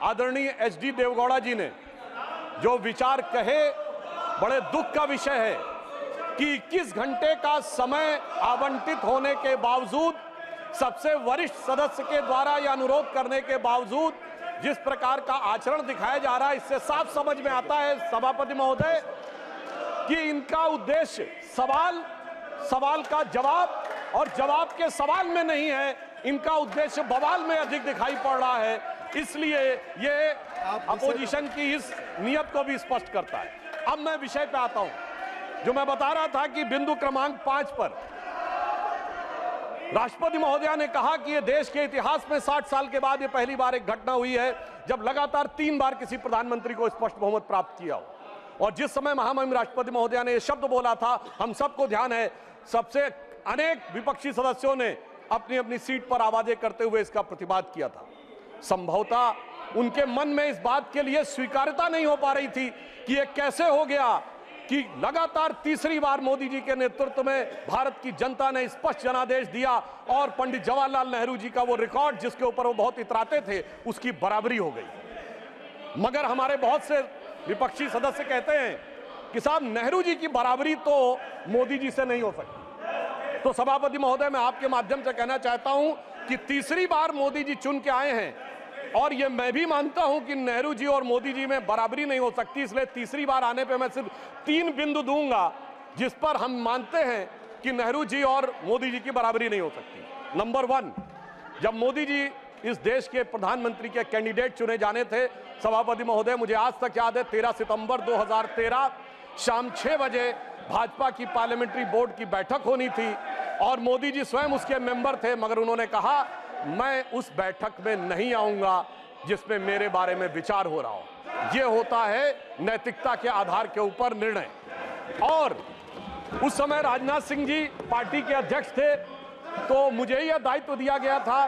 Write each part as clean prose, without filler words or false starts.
आदरणीय HD देवगौड़ा जी ने जो विचार कहे, बड़े दुख का विषय है कि 21 घंटे का समय आवंटित होने के बावजूद, सबसे वरिष्ठ सदस्य के द्वारा यह अनुरोध करने के बावजूद जिस प्रकार का आचरण दिखाया जा रहा है, इससे साफ समझ में आता है सभापति महोदय कि इनका उद्देश्य सवाल का जवाब और जवाब के सवाल में नहीं है, इनका उद्देश्य बवाल में अधिक दिखाई पड़ रहा है। इसलिए ये अपोजिशन की इस नियत को भी स्पष्ट करता है। अब मैं विषय पे आता हूं। जो मैं बता रहा था कि बिंदु क्रमांक 5 पर राष्ट्रपति महोदया ने कहा कि यह देश के इतिहास में 60 साल के बाद यह पहली बार एक घटना हुई है जब लगातार 3 बार किसी प्रधानमंत्री को स्पष्ट बहुमत प्राप्त किया हो। और जिस समय महामहिम राष्ट्रपति महोदया ने यह शब्द बोला था, हम सबको ध्यान है, सबसे अनेक विपक्षी सदस्यों ने अपनी अपनी सीट पर आवाजें करते हुए इसका प्रतिवाद किया था। संभवतः उनके मन में इस बात के लिए स्वीकार्यता नहीं हो पा रही थी कि यह कैसे हो गया कि लगातार तीसरी बार मोदी जी के नेतृत्व में भारत की जनता ने स्पष्ट जनादेश दिया और पंडित जवाहरलाल नेहरू जी का वो रिकॉर्ड जिसके ऊपर वो बहुत इतराते थे, उसकी बराबरी हो गई। मगर हमारे बहुत से विपक्षी सदस्य कहते हैं कि साहब नेहरू जी की बराबरी तो मोदी जी से नहीं हो सकती। तो सभापति महोदय, मैं आपके माध्यम से कहना चाहता हूं कि तीसरी बार मोदी जी चुन के आए हैं और ये मैं भी मानता हूं कि नेहरू जी और मोदी जी में बराबरी नहीं हो सकती, इसलिए तीसरी बार आने पे मैं सिर्फ 3 बिंदु दूंगा जिस पर हम मानते हैं कि नेहरू जी और मोदी जी की बराबरी नहीं हो सकती। नंबर 1, जब मोदी जी इस देश के प्रधानमंत्री के कैंडिडेट चुने जाने थे, सभापति महोदय, मुझे आज तक याद है 13 सितंबर 2013 शाम 6 बजे भाजपा की पार्लियामेंट्री बोर्ड की बैठक होनी थी और मोदी जी स्वयं उसके मेंबर थे, मगर उन्होंने कहा मैं उस बैठक में नहीं आऊंगा जिसमें मेरे बारे में विचार हो रहा हो। यह होता है नैतिकता के आधार के ऊपर निर्णय। और उस समय राजनाथ सिंह जी पार्टी के अध्यक्ष थे, तो मुझे यह दायित्व दिया गया था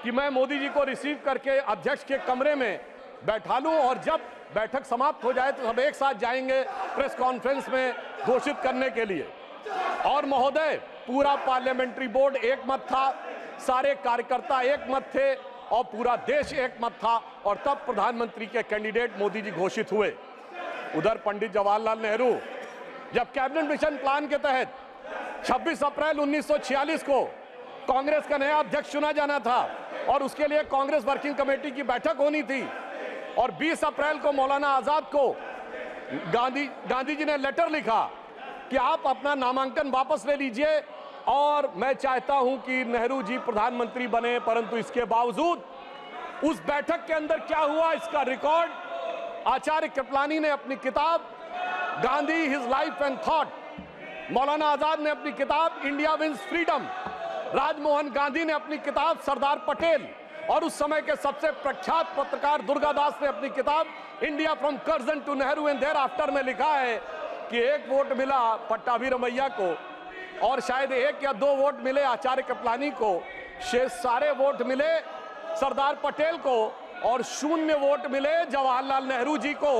कि मैं मोदी जी को रिसीव करके अध्यक्ष के कमरे में बैठा लूं और जब बैठक समाप्त हो जाए तो सब एक साथ जाएंगे प्रेस कॉन्फ्रेंस में घोषित करने के लिए। और महोदय, पूरा पार्लियामेंट्री बोर्ड एक मत था, सारे कार्यकर्ता एक मत थे और पूरा देश एक मत था और तब प्रधानमंत्री के कैंडिडेट मोदी जी घोषित हुए। उधर पंडित जवाहरलाल नेहरू जब कैबिनेट मिशन प्लान के तहत 26 अप्रैल 1946 को कांग्रेस का नया अध्यक्ष चुना जाना था और उसके लिए कांग्रेस वर्किंग कमेटी की बैठक होनी थी और 20 अप्रैल को मौलाना आजाद को गांधी जी ने लेटर लिखा कि आप अपना नामांकन वापस ले लीजिए और मैं चाहता हूं कि नेहरू जी प्रधानमंत्री बने। परंतु इसके बावजूद उस बैठक के अंदर क्या हुआ, इसका रिकॉर्ड आचार्य कृपलानी ने अपनी किताब Gandhi his life and thought, Maulana Azad ने अपनी किताब India wins freedom, Rajmohan Gandhi ने अपनी किताब सरदार पटेल और उस समय के सबसे प्रख्यात पत्रकार दुर्गादास ने अपनी किताब India from Curzon to Nehru and thereafter में लिखा है कि 1 वोट मिला पट्टाभी रमैया को और शायद 1 या 2 वोट मिले आचार्य कृपलानी को, शेष सारे वोट मिले सरदार पटेल को और 0 वोट मिले जवाहरलाल नेहरू जी को।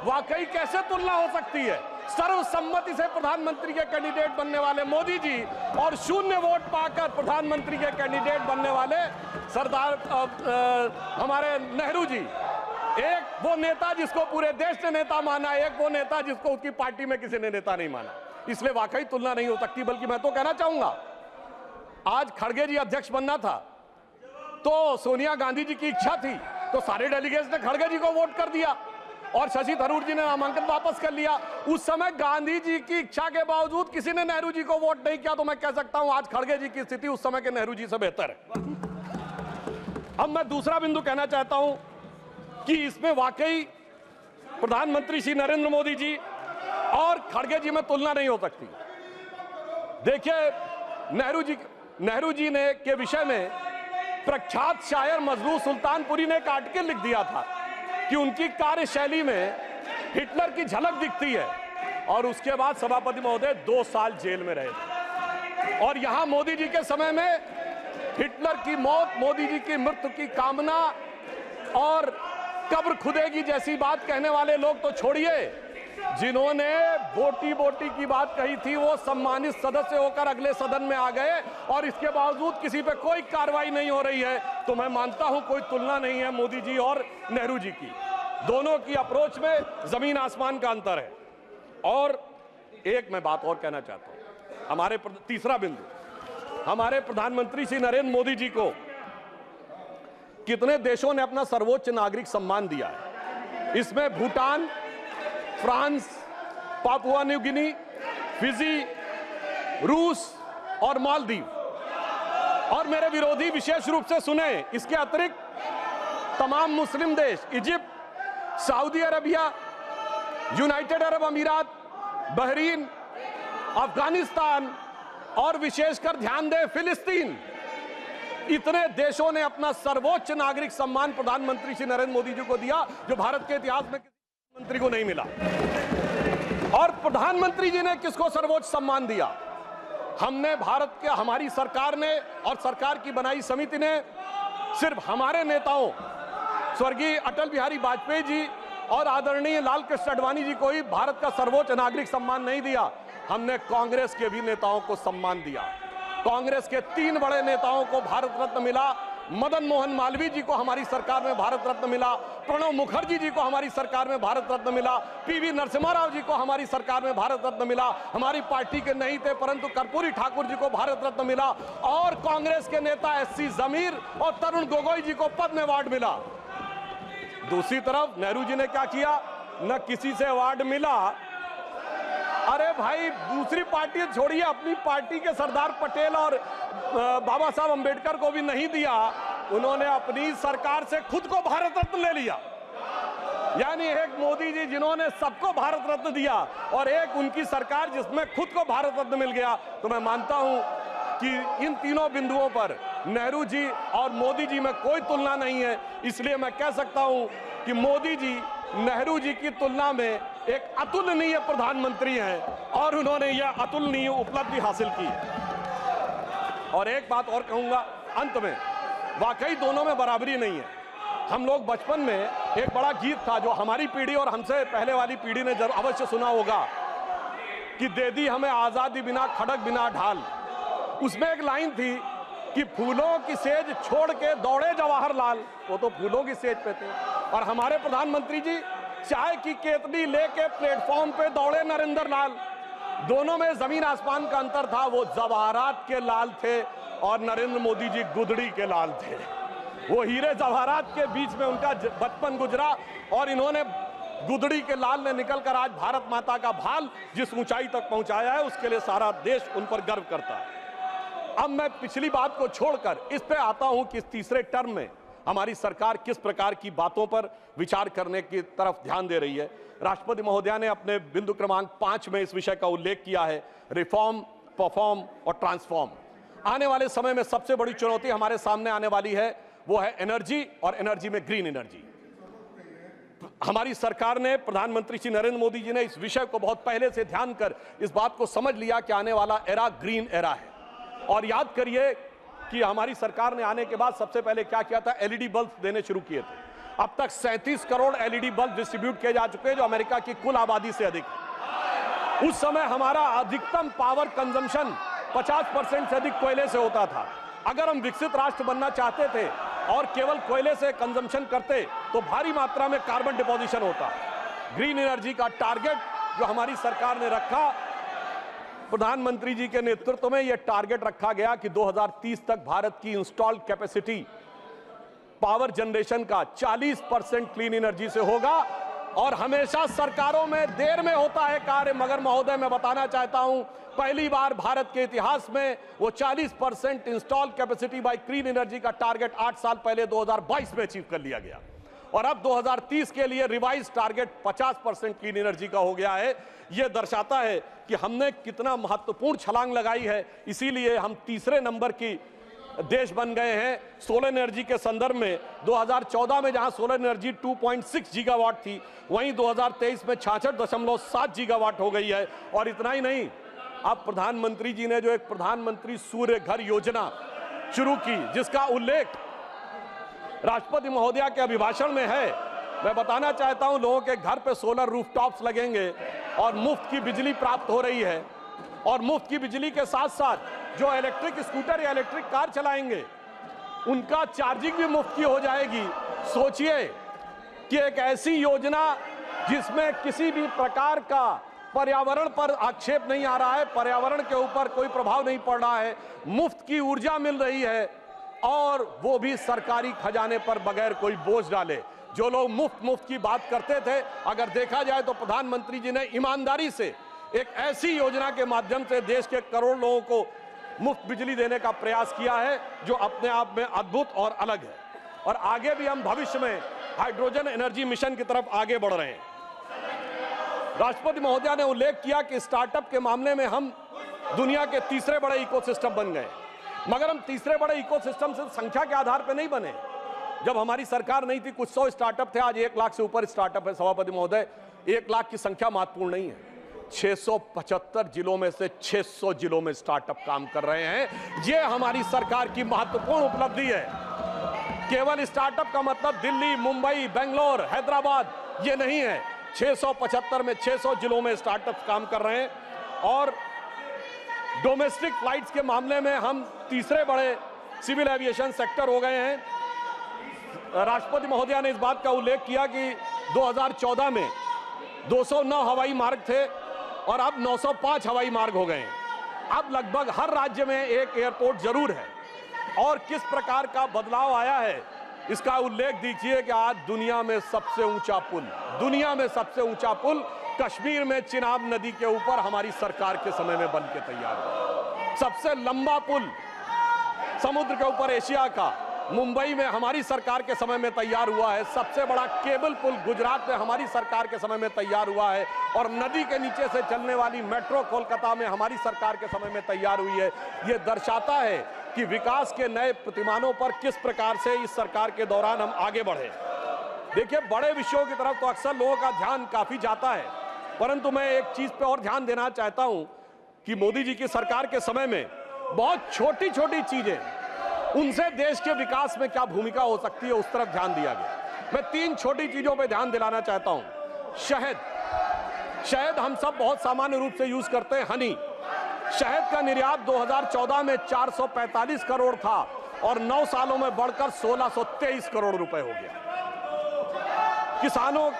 वाकई कैसे तुलना हो सकती है? सर्वसम्मति से प्रधानमंत्री के कैंडिडेट बनने वाले मोदी जी और 0 वोट पाकर प्रधानमंत्री के कैंडिडेट बनने वाले सरदार हमारे नेहरू जी। एक वो नेता जिसको पूरे देश ने नेता माना, एक वो नेता जिसको उसकी पार्टी में किसी ने नेता नहीं माना। इसलिए वाकई तुलना नहीं हो सकती। बल्कि मैं तो कहना चाहूंगा, आज खड़गे जी अध्यक्ष बनना था तो सोनिया गांधी जी की इच्छा थी तो सारे डेलीगेट्स ने खड़गे जी को वोट कर दिया और शशि थरूर जी ने नामांकन वापस कर लिया। उस समय गांधी जी की इच्छा के बावजूद किसी ने नेहरू जी को वोट नहीं किया, तो मैं कह सकता हूं आज खड़गे जी की स्थिति उस समय के नेहरू जी से बेहतर है। अब मैं दूसरा बिंदु कहना चाहता हूं कि इसमें वाकई प्रधानमंत्री श्री नरेंद्र मोदी जी और खड़गे जी में तुलना नहीं हो सकती। देखिए, नेहरू जी ने के विषय में प्रख्यात शायर मजरू सुल्तानपुरी ने एक आर्टिकल लिख दिया था कि उनकी कार्यशैली में हिटलर की झलक दिखती है और उसके बाद सभापति महोदय 2 साल जेल में रहे थे। और यहां मोदी जी के समय में हिटलर की मौत, मोदी जी की मृत्यु की कामना और कब्र खुदेगी जैसी बात कहने वाले लोग तो छोड़िए, जिन्होंने बोटी बोटी की बात कही थी वो सम्मानित सदस्य होकर अगले सदन में आ गए और इसके बावजूद किसी पे कोई कार्रवाई नहीं हो रही है। तो मैं मानता हूं कोई तुलना नहीं है मोदी जी और नेहरू जी की। दोनों की अप्रोच में जमीन आसमान का अंतर है। और एक मैं बात और कहना चाहता हूं, हमारे तीसरा बिंदु, हमारे प्रधानमंत्री श्री नरेंद्र मोदी जी को कितने देशों ने अपना सर्वोच्च नागरिक सम्मान दिया है। इसमें Bhutan, France, Papua New Guinea, Fiji, रूस और मालदीव। और मेरे विरोधी विशेष रूप से सुने, इसके अतिरिक्त तमाम मुस्लिम देश, Egypt, Saudi Arabia, United Arab अमीरात, बहरीन, अफगानिस्तान और विशेषकर ध्यान दें फिलिस्तीन, इतने देशों ने अपना सर्वोच्च नागरिक सम्मान प्रधानमंत्री श्री नरेंद्र मोदी जी को दिया, जो भारत के इतिहास में किसी मंत्री को नहीं मिला। और प्रधानमंत्री जी ने किसको सर्वोच्च सम्मान दिया? हमने भारत के, हमारी सरकार ने और सरकार की बनाई समिति ने सिर्फ हमारे नेताओं स्वर्गीय अटल बिहारी वाजपेयी जी और आदरणीय लाल कृष्ण आडवाणी जी को ही भारत का सर्वोच्च नागरिक सम्मान नहीं दिया, हमने कांग्रेस के भी नेताओं को सम्मान दिया। कांग्रेस के 3 बड़े नेताओं को भारत रत्न मिला। मदन मोहन मालवीय जी को हमारी सरकार में भारत रत्न मिला, प्रणब मुखर्जी जी को हमारी सरकार में भारत रत्न मिला, पीवी नरसिम्हा राव जी को हमारी सरकार में भारत रत्न मिला, हमारी पार्टी के नहीं थे परंतु कर्पूरी ठाकुर जी को भारत रत्न मिला, और कांग्रेस के नेता एससी जमीर और तरुण गोगोई जी को पद्म अवार्ड मिला। दूसरी तरफ नेहरू जी ने क्या किया? न किसी से अवार्ड मिला। अरे भाई, दूसरी पार्टी छोड़िए, अपनी पार्टी के सरदार पटेल और बाबा साहब अंबेडकर को भी नहीं दिया, उन्होंने अपनी सरकार से खुद को भारत रत्न ले लिया। यानी एक मोदी जी जिन्होंने सबको भारत रत्न दिया और एक उनकी सरकार जिसमें खुद को भारत रत्न मिल गया। तो मैं मानता हूं कि इन तीनों बिंदुओं पर नेहरू जी और मोदी जी में कोई तुलना नहीं है। इसलिए मैं कह सकता हूं कि मोदी जी नेहरू जी की तुलना में एक अतुलनीय प्रधानमंत्री हैं और उन्होंने यह अतुलनीय उपलब्धि हासिल की। और एक बात और कहूंगा अंत में, वाकई दोनों में बराबरी नहीं है। हम लोग बचपन में एक बड़ा गीत था जो हमारी पीढ़ी और हमसे पहले वाली पीढ़ी ने जरूर अवश्य सुना होगा कि दे दी हमें आजादी बिना खड़क बिना ढाल। उसमें एक लाइन थी कि फूलों की सेज छोड़ के दौड़े जवाहरलाल, वो तो फूलों की सेज पे थे, और हमारे प्रधानमंत्री जी चाय की केतली लेके प्लेटफॉर्म पे दौड़े नरेंद्र लाल। दोनों में जमीन आसमान का अंतर था। वो जवाहरात के लाल थे और नरेंद्र मोदी जी गुदड़ी के लाल थे। वो हीरे जवाहरात के बीच में उनका बचपन गुजरा और इन्होंने गुदड़ी के लाल ने निकलकर आज भारत माता का भाल जिस ऊंचाई तक पहुंचाया है, उसके लिए सारा देश उन पर गर्व करता है। अब मैं पिछली बात को छोड़कर इस पे आता हूं कि इस तीसरे टर्म में हमारी सरकार किस प्रकार की बातों पर विचार करने की तरफ ध्यान दे रही है। राष्ट्रपति महोदया ने अपने बिंदु क्रमांक 5 में इस विषय का उल्लेख किया है, रिफॉर्म, परफॉर्म और ट्रांसफॉर्म। आने वाले समय में सबसे बड़ी चुनौती हमारे सामने आने वाली है, वो है एनर्जी, और एनर्जी में ग्रीन एनर्जी। हमारी सरकार ने, प्रधानमंत्री श्री नरेंद्र मोदी जी ने इस विषय को बहुत पहले से ध्यान कर इस बात को समझ लिया कि आने वाला एरा ग्रीन एरा है। और याद करिए कि हमारी सरकार ने आने के बाद सबसे पहले क्या किया था, एलईडी बल्ब देने शुरू किए थे। अब तक 37 करोड़ एलईडी बल्ब डिस्ट्रीब्यूट किए जा चुके हैं, जो अमेरिका की कुल आबादी से अधिक है। उस समय हमारा अधिकतम पावर कंजम्पशन 50% से अधिक कोयले से होता था। अगर हम विकसित राष्ट्र बनना चाहते थे और केवल कोयले से कंजम्पशन करते तो भारी मात्रा में कार्बन डिपोजिशन होता। ग्रीन एनर्जी का टारगेट जो हमारी सरकार ने रखा, प्रधानमंत्री जी के नेतृत्व में यह टारगेट रखा गया कि 2030 तक भारत की इंस्टॉल्ड कैपेसिटी पावर जनरेशन का 40% क्लीन एनर्जी से होगा। और हमेशा सरकारों में देर में होता है कार्य, मगर महोदय मैं बताना चाहता हूं, पहली बार भारत के इतिहास में वो 40% installed capacity by clean energy का टारगेट 8 साल पहले 2022 में अचीव कर लिया गया। और अब 2030 के लिए रिवाइज टारगेट 50% क्लीन एनर्जी का हो गया है। यह दर्शाता है कि हमने कितना महत्वपूर्ण छलांग लगाई है। इसीलिए हम तीसरे नंबर की देश बन गए हैं सोलर एनर्जी के संदर्भ में। 2014 में जहां सोलर एनर्जी 2.6 गीगावाट थी, वहीं 2023 में 66.7 गीगावाट हो गई है। और इतना ही नहीं, अब प्रधानमंत्री जी ने जो एक प्रधानमंत्री सूर्य घर योजना शुरू की, जिसका उल्लेख राष्ट्रपति महोदया के अभिभाषण में है मैं बताना चाहता हूं, लोगों के घर पे सोलर रूफटॉप्स लगेंगे और मुफ्त की बिजली प्राप्त हो रही है। और मुफ्त की बिजली के साथ साथ जो इलेक्ट्रिक स्कूटर या इलेक्ट्रिक कार चलाएंगे उनका चार्जिंग भी मुफ्त की हो जाएगी। सोचिए कि एक ऐसी योजना जिसमें किसी भी प्रकार का पर्यावरण पर आक्षेप नहीं आ रहा है, पर्यावरण के ऊपर कोई प्रभाव नहीं पड़ रहा है, मुफ्त की ऊर्जा मिल रही है और वो भी सरकारी खजाने पर बगैर कोई बोझ डाले। जो लोग मुफ्त की बात करते थे, अगर देखा जाए तो प्रधानमंत्री जी ने ईमानदारी से एक ऐसी योजना के माध्यम से देश के करोड़ लोगों को मुफ्त बिजली देने का प्रयास किया है जो अपने आप में अद्भुत और अलग है। और आगे भी हम भविष्य में हाइड्रोजन एनर्जी मिशन की तरफ आगे बढ़ रहे हैं। राष्ट्रपति महोदया ने उल्लेख किया कि स्टार्टअप के मामले में हम दुनिया के तीसरे बड़े इकोसिस्टम बन गए, मगर हम तीसरे बड़े इकोसिस्टम से संख्या के आधार पर नहीं बने। जब हमारी सरकार नहीं थी कुछ 100 स्टार्टअप थे, आज 1 लाख से ऊपर स्टार्टअप है। सभापति महोदय, 1 लाख की संख्या महत्वपूर्ण नहीं है, 675 जिलों में से 600 जिलों में स्टार्टअप काम कर रहे हैं। ये हमारी सरकार की महत्वपूर्ण उपलब्धि है। केवल स्टार्टअप का मतलब दिल्ली, मुंबई, बेंगलोर, हैदराबाद ये नहीं है। 675 में 600 जिलों में स्टार्टअप काम कर रहे हैं। और डोमेस्टिक फ्लाइट्स के मामले में हम तीसरे बड़े सिविल एविएशन सेक्टर हो गए हैं। राष्ट्रपति महोदया ने इस बात का उल्लेख किया कि 2014 में 209 हवाई मार्ग थे और अब 905 हवाई मार्ग हो गए हैं। अब लगभग हर राज्य में एक एयरपोर्ट जरूर है। और किस प्रकार का बदलाव आया है इसका उल्लेख दीजिए कि आज दुनिया में सबसे ऊंचा पुल कश्मीर में चिनाब नदी के ऊपर हमारी सरकार के समय में बन के तैयार हुआ। सबसे लंबा पुल समुद्र के ऊपर एशिया का मुंबई में हमारी सरकार के समय में तैयार हुआ है। सबसे बड़ा केबल पुल गुजरात में हमारी सरकार के समय में तैयार हुआ है। और नदी के नीचे से चलने वाली मेट्रो कोलकाता में हमारी सरकार के समय में तैयार हुई है। ये दर्शाता है कि विकास के नए प्रतिमानों पर किस प्रकार से इस सरकार के दौरान हम आगे बढ़े। देखिए, बड़े विषयों की तरफ तो अक्सर लोगों का ध्यान काफी जाता है, परंतु मैं एक चीज पे और ध्यान देना चाहता हूं कि मोदी जी की सरकार के समय में बहुत छोटी छोटी चीजें, उनसे देश के विकास में क्या भूमिका हो सकती है उस तरफ ध्यान दिया गया। मैं 3 छोटी चीजों पे ध्यान दिलाना चाहता हूं। शहद हम सब बहुत सामान्य रूप से यूज करते हैं। हनी, शहद का निर्यात 2014 में 445 करोड़ था और 9 सालों में बढ़कर 1623 करोड़ रुपए हो गया। किसानों,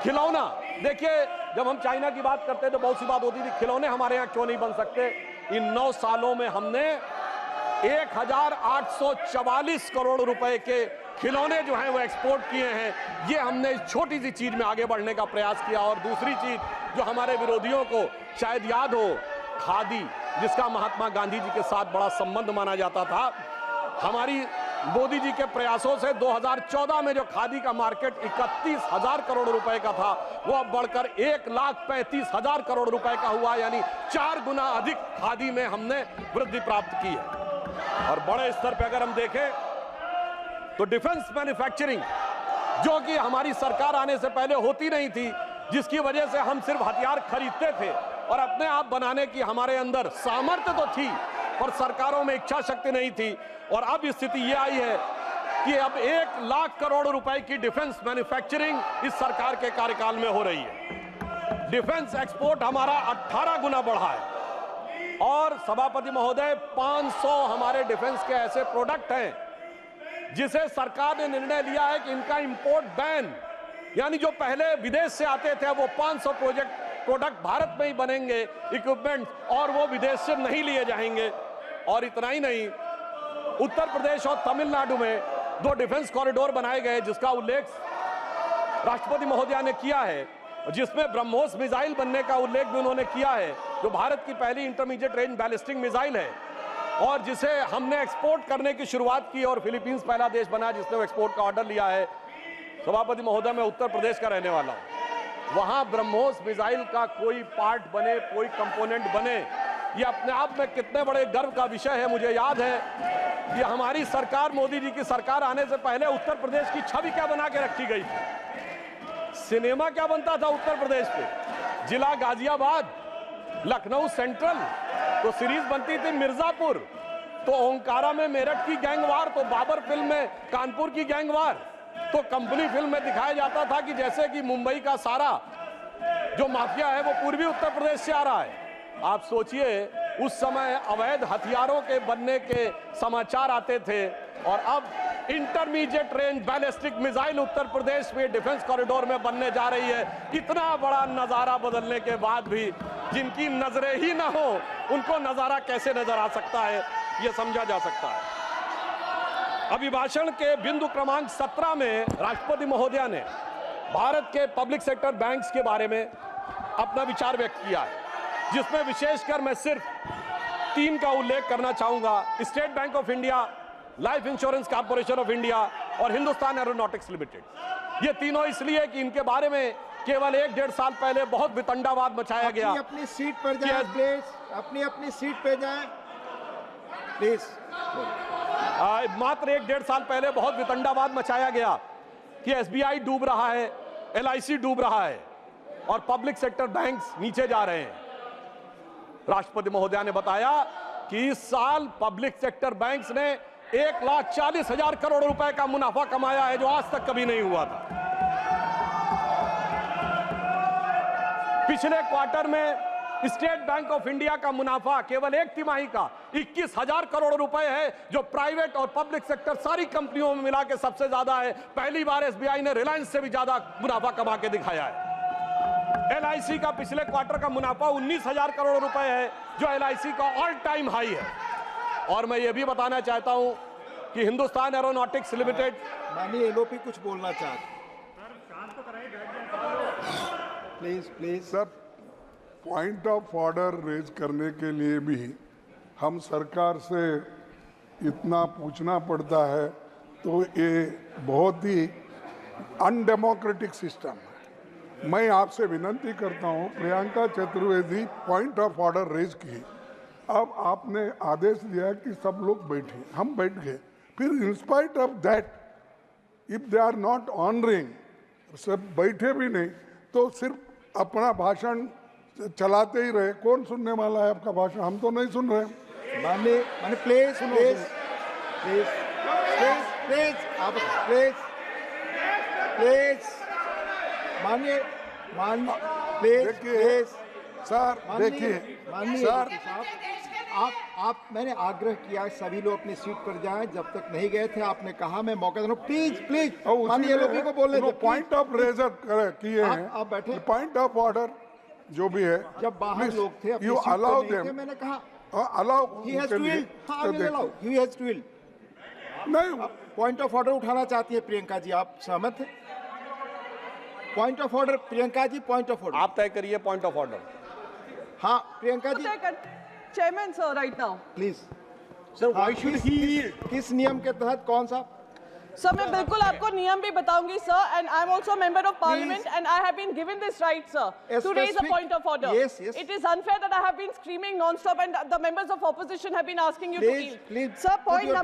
खिलौना, देखिए जब हम चाइना की बात करते तो बहुत सी बात होती थी, खिलौने हमारे यहाँ क्यों नहीं बन सकते। इन 9 सालों में हमने 1844 करोड़ रुपए के खिलौने जो हैं वो एक्सपोर्ट किए हैं। ये हमने छोटी सी चीज में आगे बढ़ने का प्रयास किया। और दूसरी चीज जो हमारे विरोधियों को शायद याद हो, खादी, जिसका महात्मा गांधी जी के साथ बड़ा संबंध माना जाता था, हमारी मोदी जी के प्रयासों से 2014 में जो खादी का मार्केट 31,000 करोड़ रुपए का था वो अब बढ़कर 1,35,000 करोड़ रुपए का हुआ। यानी 4 गुना अधिक खादी में हमने वृद्धि प्राप्त की है। और बड़े स्तर पर अगर हम देखें तो डिफेंस मैन्युफैक्चरिंग, जो कि हमारी सरकार आने से पहले होती नहीं थी, जिसकी वजह से हम सिर्फ हथियार खरीदते थे और अपने आप बनाने की हमारे अंदर सामर्थ्य तो थी पर सरकारों में इच्छा शक्ति नहीं थी। और अब स्थिति यह आई है कि अब 1 लाख करोड़ रुपए की डिफेंस मैन्युफैक्चरिंग इस सरकार के कार्यकाल में हो रही है। डिफेंस एक्सपोर्ट हमारा 18 गुना बढ़ा है। और सभापति महोदय, 500 हमारे डिफेंस के ऐसे प्रोडक्ट हैं जिसे सरकार ने निर्णय लिया है कि इनका इंपोर्ट बैन, यानी जो पहले विदेश से आते थे वो 500 प्रोडक्ट भारत में ही बनेंगे, इक्विपमेंट, और वो विदेश से नहीं लिए जाएंगे। और इतना ही नहीं, उत्तर प्रदेश और तमिलनाडु में 2 डिफेंस कॉरिडोर बनाए गए जिसका उल्लेख राष्ट्रपति महोदया ने किया है, जिसमें ब्रह्मोस मिसाइल बनने का उल्लेख भी उन्होंने किया है, जो भारत की पहली इंटरमीडिएट रेंज बैलिस्टिक मिसाइल है और जिसे हमने एक्सपोर्ट करने की शुरुआत की। और फिलीपींस पहला देश बना जिसने एक्सपोर्ट का ऑर्डर लिया है। सभापति महोदय, मैं उत्तर प्रदेश का रहने वाला हूं। वहां ब्रह्मोस मिसाइल का कोई पार्ट बने, कोई कंपोनेंट बने, ये अपने आप में कितने बड़े गर्व का विषय है। मुझे याद है कि हमारी सरकार, मोदी जी की सरकार आने से पहले उत्तर प्रदेश की छवि क्या बना के रखी गई थी। सिनेमा क्या बनता था उत्तर प्रदेश पे, जिला गाजियाबाद, लखनऊ सेंट्रल, तो सीरीज बनती थी मिर्जापुर, तो ओंकारा में मेरठ की गैंगवार, तो बाबर फिल्म में कानपुर की गैंगवार। तो कंपनी फिल्म में दिखाया जाता था कि जैसे कि मुंबई का सारा जो माफिया है वो पूर्वी उत्तर प्रदेश से आ रहा है। आप सोचिए, उस समय अवैध हथियारों के बनने के समाचार आते थे और अब intermediate range ballistic missile Uttar Pradesh में डिफेंस कॉरिडोर में बनने जा रही है। इतना बड़ा नजारा बदलने के बाद भी जिनकी नजरें ही ना हो उनको नजारा कैसे नजर आ सकता है, यह समझा जा सकता है। अभिभाषण के बिंदु क्रमांक 17 में राष्ट्रपति महोदया ने भारत के पब्लिक सेक्टर बैंक्स के बारे में अपना विचार व्यक्त किया है, जिसमें विशेषकर मैं सिर्फ 3 का उल्लेख करना चाहूंगा। State bank of India, life insurance corporation of India और हिंदुस्तान एरोनॉटिक्स लिमिटेड। ये तीनों इसलिए कि इनके बारे में केवल 1-1.5 साल पहले बहुत वितंडावाद मचाया गया। अपनी सीट पर जाएं प्लीज, अपनी सीट पर जाएं प्लीज। मात्र 1-1.5 साल पहले बहुत वितंडावाद मचाया गया कि एसबीआई डूब रहा है, एलआईसी डूब रहा है और पब्लिक सेक्टर बैंक्स नीचे जा रहे हैं। राष्ट्रपति महोदया ने बताया कि इस साल पब्लिक सेक्टर बैंक्स ने 1,40,000 करोड़ रुपए का मुनाफा कमाया है, जो आज तक कभी नहीं हुआ था। पिछले क्वार्टर में स्टेट बैंक ऑफ इंडिया का मुनाफा केवल 1 तिमाही का 21,000 करोड़ रुपए है, जो प्राइवेट और पब्लिक सेक्टर सारी कंपनियों में मिला के सबसे ज्यादा है। पहली बार एसबीआई ने रिलायंस से भी ज्यादा मुनाफा कमा के दिखाया है। एलआईसी का पिछले क्वार्टर का मुनाफा 19,000 करोड़ रुपए है, जो एलआईसी का ऑल टाइम हाई है। और मैं ये भी बताना चाहता हूं कि हिंदुस्तान एरोनॉटिक्स लिमिटेड, माननीय एलओपी कुछ बोलना चाहते please. Sir, point of order raise करने के लिए भी हम सरकार से इतना पूछना पड़ता है, तो ये बहुत ही अनडेमोक्रेटिक सिस्टम है। मैं आपसे विनती करता हूं, Priyanka Chaturvedi point of order raise की। अब आपने आदेश दिया कि सब लोग बैठे, हम बैठ गए। फिर in spite of that if they are not honouring, सब बैठे भी नहीं तो सिर्फ अपना भाषण चलाते ही रहे। कौन सुनने वाला है आपका भाषण? हम तो नहीं सुन रहे। माननीय प्लीज देखिए सर, मैंने आग्रह किया सभी लोग अपनी सीट पर जाएं। जब तक नहीं गए थे आपने कहा मैं मौका दे रहा हूं। प्लीज माननीय लोगों को बोलने दो। पॉइंट ऑफ रेजर किए हैं, आप बैठे। पॉइंट ऑफ ऑर्डर जो भी है, जब बाहर लोग थे यू अलाउ देम, मैंने कहा अलाउ नहीं। पॉइंट ऑफ ऑर्डर उठाना चाहती है प्रियंका जी, आप सहमत हैं? Point of order Priyanka ji, point of order आप तय करिए पॉइंट ऑफ ऑर्डर। हाँ Priyanka ji, chairman sir, right now please sir, why should he, किस नियम के तहत कौन सा? सर मैं बिल्कुल आपको नियम भी बताऊंगी sir, and I am also member of parliament and I have been given this right sir to raise a point of order. Yes. It is unfair that I have been screaming non-stop and the members of opposition have been asking you to yield. Please, Sir, point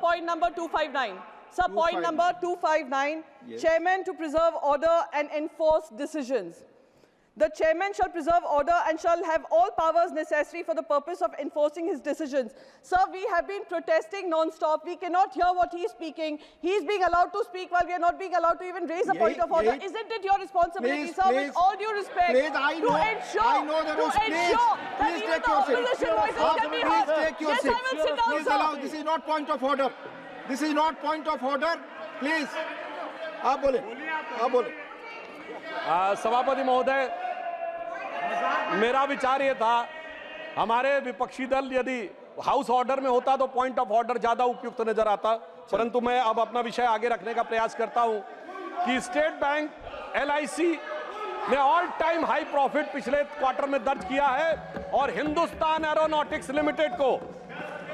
point number 259. Sir, point number 259. Chairman to preserve order and enforce decisions. The chairman shall preserve order and shall have all powers necessary for the purpose of enforcing his decisions. Sir, we have been protesting non-stop. We cannot hear what he is speaking. He is being allowed to speak while we are not being allowed to even raise a point of order. Isn't it your responsibility, sir, with all due respect, to ensure that even the opposition voices can be heard? Yes, I will sit down, sir. This is not point of order. This is not point of order. Please. आप बोले। सभापति महोदय, मेरा विचार ये था, हमारे विपक्षी दल यदि हाउस ऑर्डर में होता तो पॉइंट ऑफ ऑर्डर ज्यादा उपयुक्त नजर आता, परंतु मैं अब अपना विषय आगे रखने का प्रयास करता हूं कि स्टेट बैंक, एलआईसी ने ऑल टाइम हाई प्रॉफिट पिछले क्वार्टर में दर्ज किया है और हिंदुस्तान एरोनॉटिक्स लिमिटेड को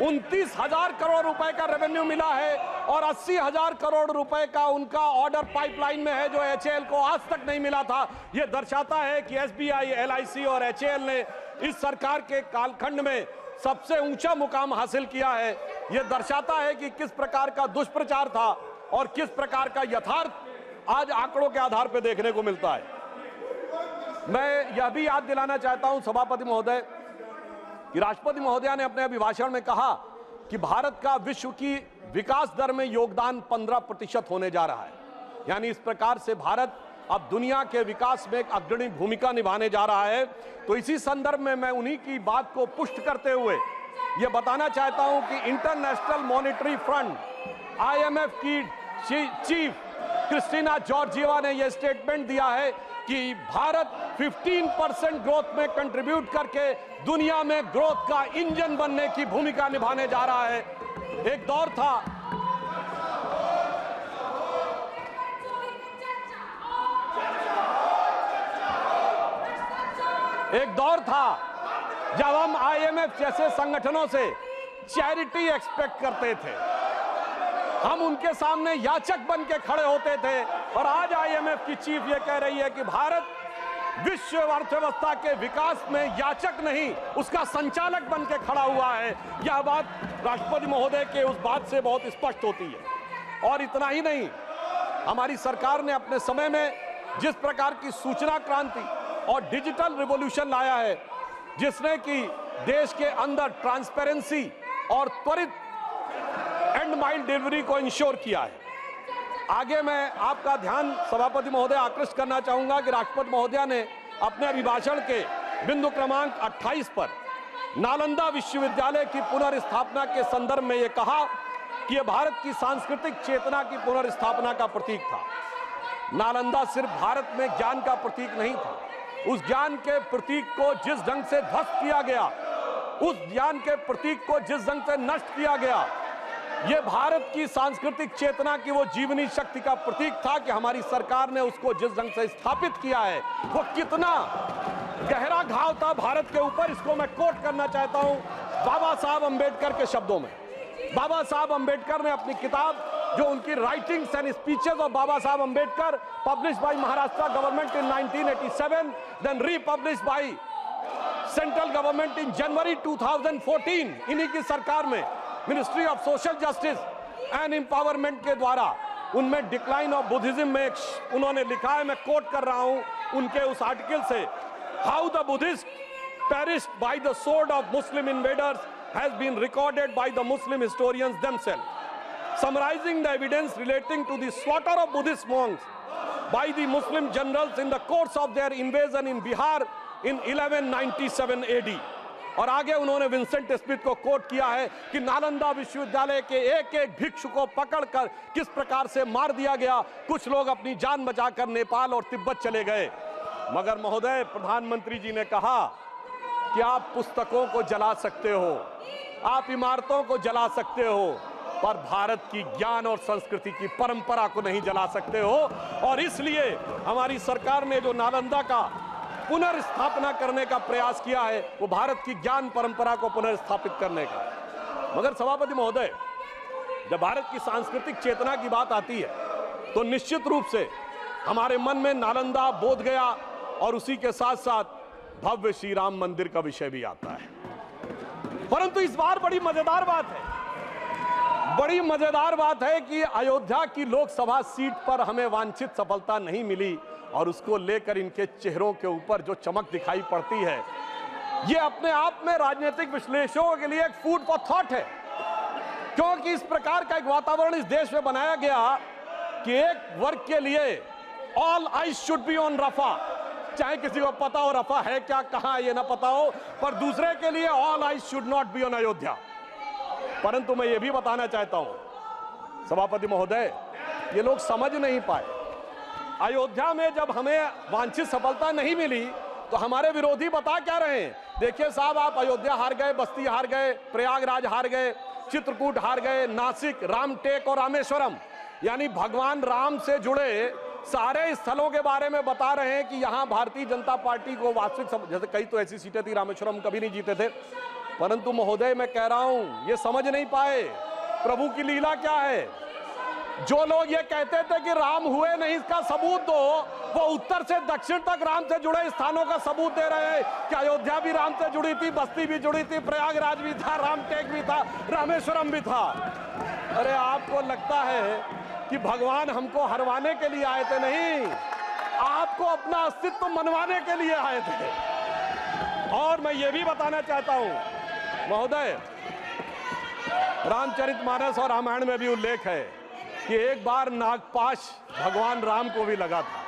29,000 करोड़ रुपए का रेवेन्यू मिला है और 80,000 करोड़ रुपए का उनका ऑर्डर पाइपलाइन में है, जो एचएएल को आज तक नहीं मिला था। यह दर्शाता है कि एसबीआई, एलआईसी और एचएएल ने इस सरकार के कालखंड में सबसे ऊंचा मुकाम हासिल किया है। यह दर्शाता है कि किस प्रकार का दुष्प्रचार था और किस प्रकार का यथार्थ आज आंकड़ों के आधार पर देखने को मिलता है। मैं यह भी याद दिलाना चाहता हूं सभापति महोदय कि राष्ट्रपति महोदया ने अपने अभिभाषण में कहा कि भारत का विश्व की विकास दर में योगदान 15% होने जा रहा है यानी इस प्रकार से भारत अब दुनिया के विकास में एक अग्रणी भूमिका निभाने जा रहा है। तो इसी संदर्भ में मैं उन्हीं की बात को पुष्ट करते हुए ये बताना चाहता हूं कि इंटरनेशनल मॉनेटरी फंड IMF की चीफ क्रिस्टीना जॉर्जिएवा ने यह स्टेटमेंट दिया है कि भारत 15% ग्रोथ में कंट्रीब्यूट करके दुनिया में ग्रोथ का इंजन बनने की भूमिका निभाने जा रहा है। एक दौर था जब हम IMF जैसे संगठनों से चैरिटी एक्सपेक्ट करते थे, हम उनके सामने याचक बन के खड़े होते थे, और आज IMF की चीफ ये कह रही है कि भारत विश्व अर्थव्यवस्था के विकास में याचक नहीं, उसका संचालक बन के खड़ा हुआ है। यह बात राष्ट्रपति महोदय के उस बात से बहुत स्पष्ट होती है। और इतना ही नहीं, हमारी सरकार ने अपने समय में जिस प्रकार की सूचना क्रांति और डिजिटल रिवॉल्यूशन लाया है, जिसने कि देश के अंदर ट्रांसपेरेंसी और त्वरित एंड माइल डिलीवरी को इंश्योर किया है। आगे मैं आपका ध्यान सभापति महोदय आकृष्ट करना चाहूंगा कि राष्ट्रपति महोदय ने अपने अभिभाषण के बिंदु क्रमांक 28 पर नालंदा विश्वविद्यालय की पुनर्स्थापना के संदर्भ में यह कहा कि यह भारत की सांस्कृतिक चेतना की पुनर्स्थापना का प्रतीक था। नालंदा सिर्फ भारत में ज्ञान का प्रतीक नहीं था, उस ज्ञान के प्रतीक को जिस ढंग से ध्वस्त किया गया, उस ज्ञान के प्रतीक को जिस ढंग से नष्ट किया गया, यह भारत की सांस्कृतिक चेतना की वो जीवनी शक्ति का प्रतीक था कि हमारी सरकार ने उसको जिस ढंग से स्थापित किया है, वो कितना गहरा घाव था भारत के ऊपर। इसको मैं कोट करना चाहता हूं बाबा साहब अंबेडकर के शब्दों में। बाबा साहब अंबेडकर ने अपनी किताब, जो उनकी writings and speeches of Baba Saheb Ambedkar, published by Maharashtra government in 1987, then republished by central government in January 2014, इन्हीं की सरकार में ministry of social justice and empowerment के द्वारा उनमें डिक्लाइन ऑफ बुद्धिज्म में उन्होंने लिखा है, मैं कोट कर रहा हूं उनके उस आर्टिकल से, how the Buddhist perished by the sword of Muslim invaders has been recorded by the Muslim historians themselves, summarizing the evidence relating to the slaughter of Buddhist monks by the Muslim generals in the course of their invasion in Bihar in 1197 AD। और आगे उन्होंने Vincent Smith को coat किया है कि नालंदा विश्वविद्यालय के एक एक भिक्षु को पकड़कर किस प्रकार से मार दिया गया, कुछ लोग अपनी जान बचाकर नेपाल और तिब्बत चले गए। मगर महोदय, प्रधानमंत्री जी ने कहा कि आप पुस्तकों को जला सकते हो, आप इमारतों को जला सकते हो, पर भारत की ज्ञान और संस्कृति की परंपरा को नहीं जला सकते हो। और इसलिए हमारी सरकार ने जो नालंदा का पुनर्स्थापना करने का प्रयास किया है, वो भारत की ज्ञान परंपरा को पुनर्स्थापित करने का। मगर सभापति महोदय, जब भारत की सांस्कृतिक चेतना की बात आती है तो निश्चित रूप से हमारे मन में नालंदा, बोध गया और उसी के साथ साथ भव्य श्री राम मंदिर का विषय भी आता है। परंतु इस बार बड़ी मजेदार बात है कि अयोध्या की लोकसभा सीट पर हमें वांछित सफलता नहीं मिली, और उसको लेकर इनके चेहरों के ऊपर जो चमक दिखाई पड़ती है, ये अपने आप में राजनीतिक विश्लेषकों के लिए एक फूड फॉर थॉट है। क्योंकि इस प्रकार का एक वातावरण इस देश में बनाया गया कि एक वर्ग के लिए all eyes should be on Rafah, चाहे किसी को पता हो रफा है क्या, कहां ये ना पता हो, पर दूसरे के लिए all eyes should not be on Ayodhya. परंतु मैं ये भी बताना चाहता हूं सभापति महोदय, ये लोग समझ नहीं पाए। अयोध्या में जब हमें वांछित सफलता नहीं मिली तो हमारे विरोधी बता क्या रहे हैं, देखिए साहब, आप अयोध्या हार गए, बस्ती हार गए, प्रयागराज हार गए, चित्रकूट हार गए, नासिक, रामटेक और रामेश्वरम, यानी भगवान राम से जुड़े सारे स्थलों के बारे में बता रहे हैं कि यहां भारतीय जनता पार्टी को वास्तविक, जैसे कई तो ऐसी सीटें थी, रामेश्वरम कभी नहीं जीते थे। परंतु महोदय, मैं कह रहा हूं, ये समझ नहीं पाए प्रभु की लीला क्या है। जो लोग ये कहते थे कि राम हुए नहीं, इसका सबूत दो, वो उत्तर से दक्षिण तक राम से जुड़े स्थानों का सबूत दे रहे हैं कि अयोध्या भी राम से जुड़ी थी, बस्ती भी जुड़ी थी, प्रयागराज भी था, रामटेक भी था, रामेश्वरम भी था। अरे आपको लगता है कि भगवान हमको हरवाने के लिए आए थे? नहीं, आपको अपना अस्तित्व मनवाने के लिए आए थे। और मैं ये भी बताना चाहता हूं महोदय, रामचरितमानस और रामायण में भी उल्लेख है कि एक बार नागपाश भगवान राम को भी लगा था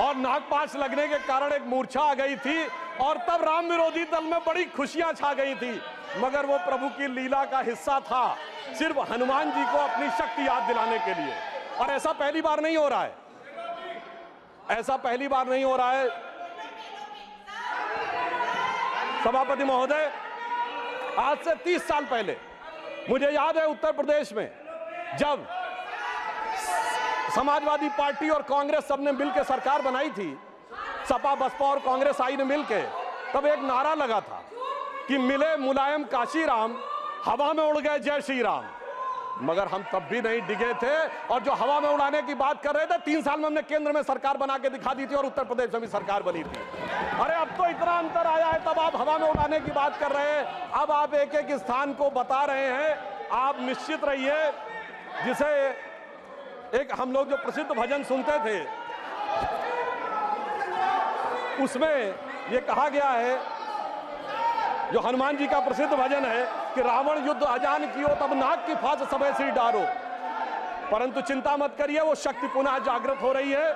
और नागपाश लगने के कारण एक मूर्छा आ गई थी और तब राम विरोधी दल में बड़ी खुशियां छा गई थी, मगर वो प्रभु की लीला का हिस्सा था, सिर्फ हनुमान जी को अपनी शक्ति याद दिलाने के लिए। और ऐसा पहली बार नहीं हो रहा है, ऐसा पहली बार नहीं हो रहा है। सभापति महोदय, आज से 30 साल पहले मुझे याद है उत्तर प्रदेश में जब समाजवादी पार्टी और कांग्रेस सबने मिलकर सरकार बनाई थी, सपा बसपा और कांग्रेस आई ने मिलकर, तब एक नारा लगा था कि मिले मुलायम काशीराम, हवा में उड़ गए जय श्री राम। मगर हम तब भी नहीं डिगे थे और जो हवा में उड़ाने की बात कर रहे थे, 3 साल में हमने केंद्र में सरकार बना के दिखा दी थी और उत्तर प्रदेश में भी सरकार बनी थी। अरे अब तो इतना अंतर आया है, तब आप हवा में उड़ाने की बात कर रहे हैं, अब आप एक एक स्थान को बता रहे हैं। आप निश्चित रहिए, जिसे एक हम लोग जो प्रसिद्ध भजन सुनते थे उसमें ये कहा गया है, जो हनुमान जी का प्रसिद्ध भजन है कि रावण युद्ध अजान कियो तब नाग की फांस सबे सिर डारो, परंतु चिंता मत करिए, वो शक्ति पुनः जागृत हो रही है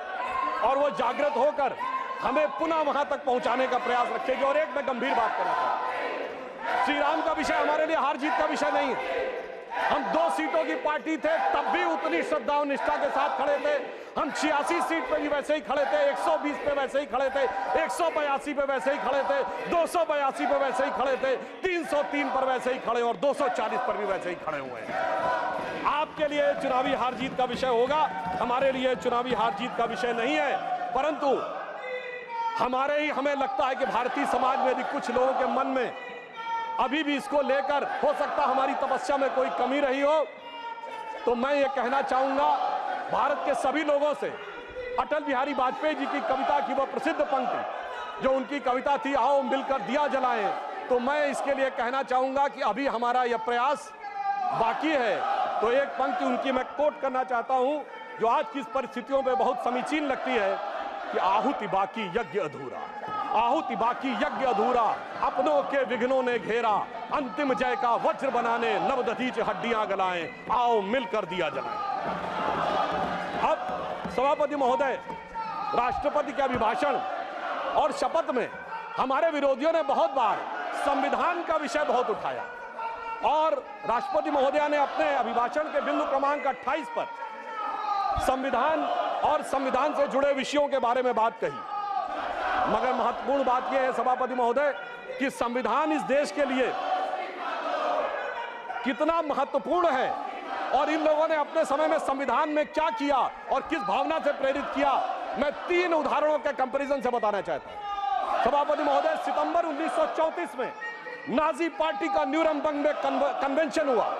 और वो जागृत होकर हमें पुनः वहां तक पहुंचाने का प्रयास रखेगी। और एक मैं गंभीर बात करना चाहता हूं, श्री राम का विषय हमारे लिए हार जीत का विषय नहीं है। हम 2 सीटों की पार्टी थे, तब भी उतनी श्रद्धा और निष्ठा के साथ खड़े थे। हम 86 सीट पे भी वैसे ही खड़े थे, 120 पे वैसे ही खड़े थे, 182 पे वैसे ही खड़े थे, 282 पे वैसे ही खड़े थे, 303 पर वैसे ही खड़े और 240 पर भी वैसे ही खड़े हुए हैं। आपके लिए चुनावी हार जीत का विषय होगा, हमारे लिए चुनावी हार जीत का विषय नहीं है, परंतु हमें लगता है कि भारतीय समाज में यदि कुछ लोगों के मन में अभी भी इसको लेकर हो सकता हमारी तपस्या में कोई कमी रही हो, तो मैं ये कहना चाहूंगा भारत के सभी लोगों से, अटल बिहारी वाजपेयी जी की कविता की वह प्रसिद्ध पंक्ति जो उनकी कविता थी, आओ मिलकर दिया जलाएं, तो मैं इसके लिए कहना चाहूंगा कि अभी हमारा यह प्रयास बाकी है। तो एक पंक्ति उनकी मैं कोट करना चाहता हूं, जो आज की परिस्थितियों में बहुत समीचीन लगती है कि आहुति बाकी यज्ञ अधूरा, आहुति बाकी यज्ञ अधूरा, अपनों के विघ्नों ने घेरा, अंतिम जय का वज्र बनाने नवदधीच हड्डियां गलाएं, आओ मिलकर दिया जलाएं। अब सभापति महोदय, राष्ट्रपति के अभिभाषण और शपथ में हमारे विरोधियों ने बहुत बार संविधान का विषय बहुत उठाया और राष्ट्रपति महोदया ने अपने अभिभाषण के बिंदु क्रमांक 28 पर संविधान और संविधान से जुड़े विषयों के बारे में बात कही। मगर महत्वपूर्ण बात यह है सभापति महोदय कि संविधान इस देश के लिए कितना महत्वपूर्ण है और इन लोगों ने अपने समय में संविधान में क्या किया और किस भावना से प्रेरित किया, मैं 3 उदाहरणों के कंपैरिजन से बताना चाहता हूं। सभापति महोदय, सितंबर 1934 में नाजी पार्टी का न्यूरमबर्ग में कन्वेंशन हुआ,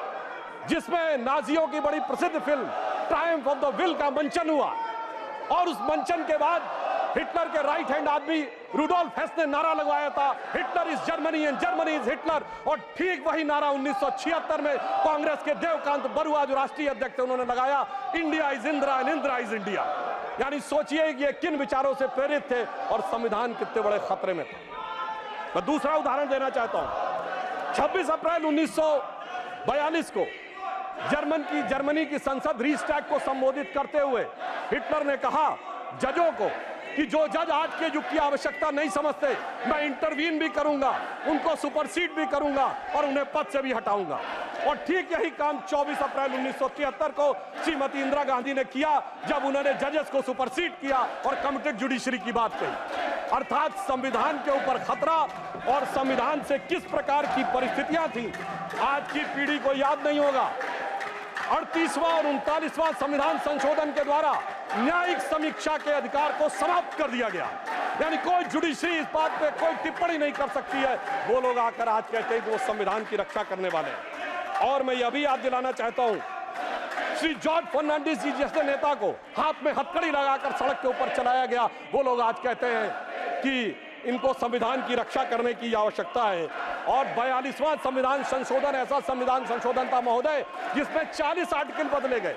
जिसमें नाजियों की बड़ी प्रसिद्ध film Triumph of the will का मंचन हुआ और उस मंचन के बाद हिटलर के राइट हैंड आदमी रुडोल्फ हेस ने नारा लगवाया था, Hitler is Germany and Germany is Hitler. और ठीक वही नारा 1976 में कांग्रेस के देवकांत बरुआ जो राष्ट्रीय अध्यक्ष थे उन्होंने लगाया, India is Indira and Indira is India. यानी सोचिए कि ये किन विचारों से प्रेरित थे और संविधान कितने बड़े खतरे में था। मैं दूसरा उदाहरण देना चाहता हूं। 26 अप्रैल 1942 को जर्मनी की संसद रीस्टैग को संबोधित करते हुए हिटलर ने कहा जजों को कि जो जज आज के युग की आवश्यकता नहीं समझते, मैं इंटरवीन भी करूंगा, उनको सुपरसीड भी करूंगा और उन्हें पद से भी हटाऊंगा। और ठीक यही काम 24 अप्रैल 1973 को श्रीमती इंदिरा गांधी ने किया, जब उन्होंने जजेस को सुपरसीड किया और कमिटेड जुडिशरी की बात कही। अर्थात संविधान के ऊपर खतरा और संविधान से किस प्रकार की परिस्थितियां थी आज की पीढ़ी को याद नहीं होगा। 38वां और 39वां संविधान संशोधन के द्वारा न्यायिक समीक्षा के अधिकार को समाप्त कर दिया गया, यानी कोई जुडिशरी इस बात पे कोई टिप्पणी नहीं कर सकती है। वो लोग आकर आज कहते हैं कि वो संविधान की रक्षा करने वाले हैं। और मैं यह भी याद दिलाना चाहता हूं, श्री जॉर्ज फर्नांडिस जी जैसे नेता को हाथ में हथकड़ी लगाकर सड़क के ऊपर चलाया गया, वो लोग आज कहते हैं कि इनको संविधान की रक्षा करने की आवश्यकता है। और 42वां संविधान संशोधन ऐसा संविधान संशोधन था महोदय जिसमें 40 आर्टिकल बदले गए,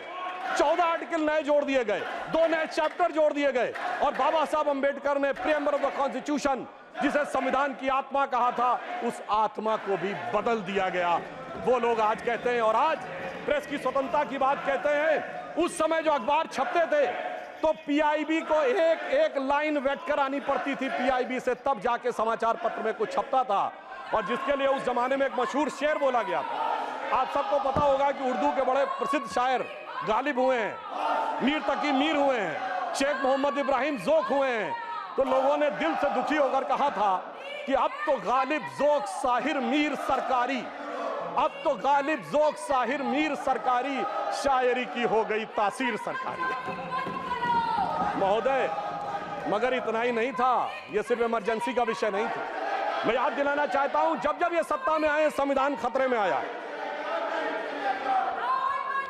14 आर्टिकल नए जोड़ दिए गए, 2 नए चैप्टर जोड़ दिए गए और बाबा साहब अंबेडकर ने प्रीएम्बल ऑफ द कॉन्स्टिट्यूशन जिसे संविधान की आत्मा कहा था, उस आत्मा को भी बदल दिया गया। वो लोग आज कहते हैं और आज प्रेस की स्वतंत्रता की बात कहते हैं, उस समय जो अखबार छपते थे तो पीआईबी को एक एक लाइन वेट कर आनी पड़ती थी पीआईबी से, तब जाके समाचार पत्र में कुछ छपता था, और जिसके लिए उस जमाने में एक मशहूर शेर बोला गया था। आप सबको पता होगा कि उर्दू के बड़े प्रसिद्ध शायर गालिब हुए हैं, मीर तकी मीर हुए हैं, शेख मोहम्मद इब्राहिम जोक हुए हैं। तो लोगों ने दिल से दुखी होकर कहा था कि अब तो गालिब जोक साहिर मीर सरकारी, अब तो गालिब जोक साहिर मीर सरकारी, शायरी की हो गई तासीर सरकारी। महोदय, मगर इतना ही नहीं था, यह सिर्फ इमरजेंसी का विषय नहीं था। मैं याद दिलाना चाहता हूं, जब जब ये सत्ता में आए संविधान खतरे में आया।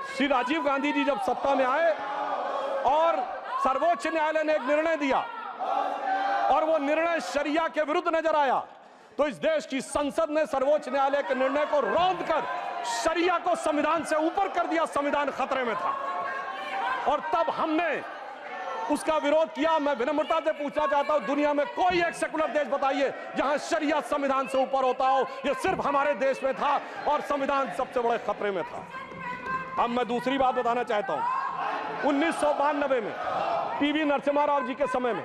श्री राजीव गांधी जी जब सत्ता में आए और सर्वोच्च न्यायालय ने एक निर्णय दिया और वो निर्णय शरिया के विरुद्ध नजर आया, तो इस देश की संसद ने सर्वोच्च न्यायालय के निर्णय को रौंद कर शरिया को संविधान से ऊपर कर दिया। संविधान खतरे में था और तब हमने उसका विरोध किया। मैं विनम्रता से पूछना चाहता हूं, दुनिया में कोई एक सेकुलर देश बताइए जहां शरिया संविधान से ऊपर होता हो। यह सिर्फ हमारे देश में था और संविधान सबसे बड़े खतरे में था। अब मैं दूसरी बात बताना चाहता हूं, 1992 में पीवी नरसिम्हा राव जी के समय में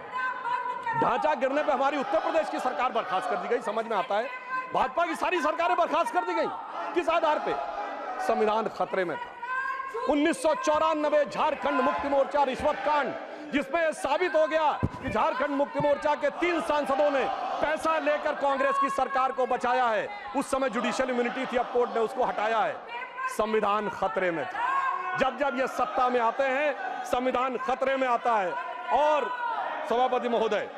ढांचा गिरने पे हमारी उत्तर प्रदेश की सरकार बर्खास्त कर दी गई। समझ में आता है, भाजपा की सारी सरकारें बर्खास्त कर दी गई। किस आधार पे? संविधान खतरे में था। 1994 झारखंड मुक्ति मोर्चा रिश्वत कांड, जिसमें यह साबित हो गया कि झारखंड मुक्ति मोर्चा के 3 सांसदों ने पैसा लेकर कांग्रेस की सरकार को बचाया है। उस समय जुडिशियल इम्यूनिटी थी, अब कोर्ट ने उसको हटाया है। संविधान खतरे में था। जब जब ये सत्ता में आते हैं, संविधान खतरे में आता है। और सभापति महोदय,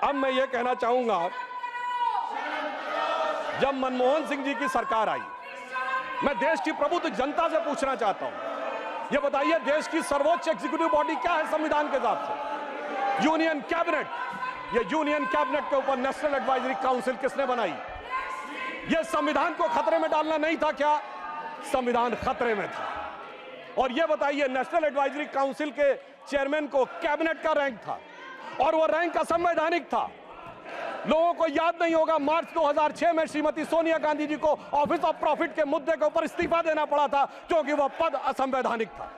अब मैं ये कहना चाहूंगा, जब मनमोहन सिंह जी की सरकार आई, मैं देश की प्रबुद्ध जनता से पूछना चाहता हूं, ये बताइए देश की सर्वोच्च एग्जीक्यूटिव बॉडी क्या है संविधान के हिसाब से? Union cabinet. ये यूनियन कैबिनेट के ऊपर नेशनल एडवाइजरी काउंसिल किसने बनाई? ये संविधान को खतरे में डालना नहीं था क्या? संविधान खतरे में था। और ये बताइए, नेशनल एडवाइजरी काउंसिल के चेयरमैन को कैबिनेट का रैंक था और वो रैंक असंवैधानिक था। लोगों को याद नहीं होगा, मार्च 2006 में श्रीमती सोनिया गांधी जी को ऑफिस ऑफ प्रॉफिट के मुद्दे के ऊपर इस्तीफा देना पड़ा था क्योंकि वह पद असंवैधानिक था।